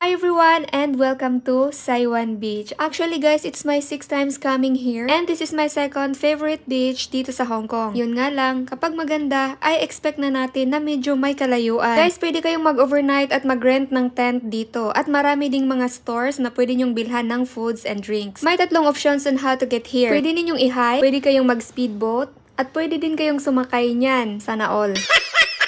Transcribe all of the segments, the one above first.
Hi everyone and welcome to Saiwan Beach. Actually guys, it's my 6th times coming here and this is my second favorite beach dito sa Hong Kong. Yun nga lang, kapag maganda, ay expect na natin na medyo may kalayuan. Guys, pwede kayong mag-overnight at mag-rent ng tent dito at marami ding mga stores na pwede nyong bilhan ng foods and drinks. May tatlong options on how to get here. Pwede ninyong i-hike, pwede kayong mag-speedboat, at pwede din kayong sumakay niyan. Sana all.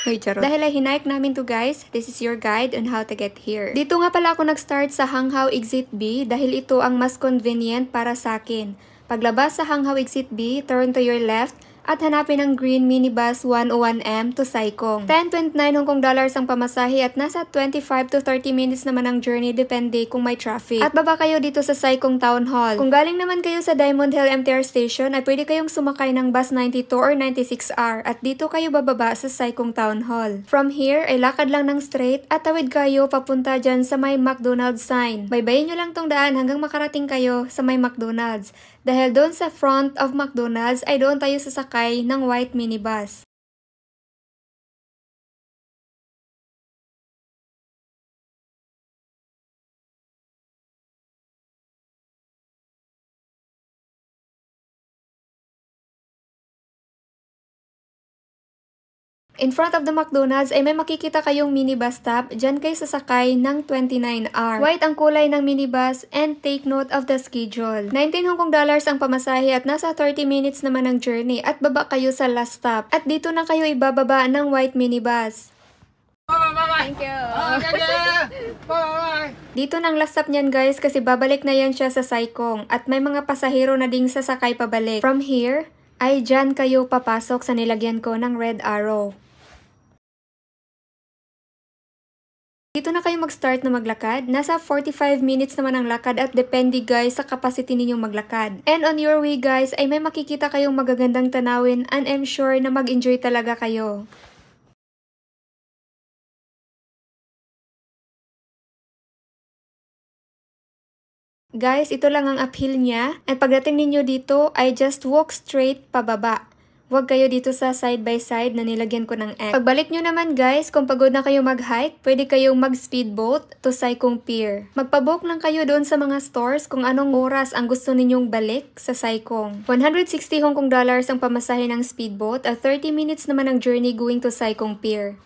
Dahil ay hinike namin to guys, this is your guide on how to get here. Dito nga pala ako nag-start sa Hanghao Exit B dahil ito ang mas convenient para sa akin. Paglabas sa Hanghao Exit B, turn to your left at hanapin ang green minibus 101M to Sai Kung. 10.29 Hong Kong dollars ang pamasahe at nasa 25 to 30 minutes naman ang journey depende kung may traffic. At baba kayo dito sa Sai Kung Town Hall. Kung galing naman kayo sa Diamond Hill MTR Station ay pwede kayong sumakay ng bus 92 or 96R at dito kayo bababa sa Sai Kung Town Hall. From here ay lakad lang ng straight at tawid kayo papunta dyan sa may McDonald's sign. Baybayin nyo lang tong daan hanggang makarating kayo sa may McDonald's. Dahil doon sa front of McDonald's ay doon tayo sasakay ng white minibus. In front of the McDonald's ay may makikita kayong minibus stop. Diyan kayo sasakay ng 29R. White ang kulay ng minibus and take note of the schedule. 19 Hong Kong dollars ang pamasahe at nasa 30 minutes naman ang journey at baba kayo sa last stop. At dito na kayo ibababa ng white minibus. Thank you. Dito nang last stop niyan guys kasi babalik na yan siya sa Sai Kung at may mga pasahero na ding sasakay pabalik. From here ay dyan kayo papasok sa nilagyan ko ng red arrow. Dito na kayo mag-start na maglakad. Nasa 45 minutes naman ang lakad at depende guys sa capacity ninyong maglakad. And on your way guys ay may makikita kayong magagandang tanawin and I'm sure na mag-enjoy talaga kayo. Guys, ito lang ang uphill niya. At pagdating ninyo dito ay just walk straight pababa. Huwag kayo dito sa side by side na nilagyan ko ng X. Pagbalik nyo naman guys, kung pagod na kayo mag-hike, pwede kayong mag-speedboat to Sai Kung Pier. Magpabook lang kayo doon sa mga stores kung anong oras ang gusto ninyong balik sa Sai Kung. 160 Hong Kong dollars ang pamasahe ng speedboat at 30 minutes naman ang journey going to Sai Kung Pier.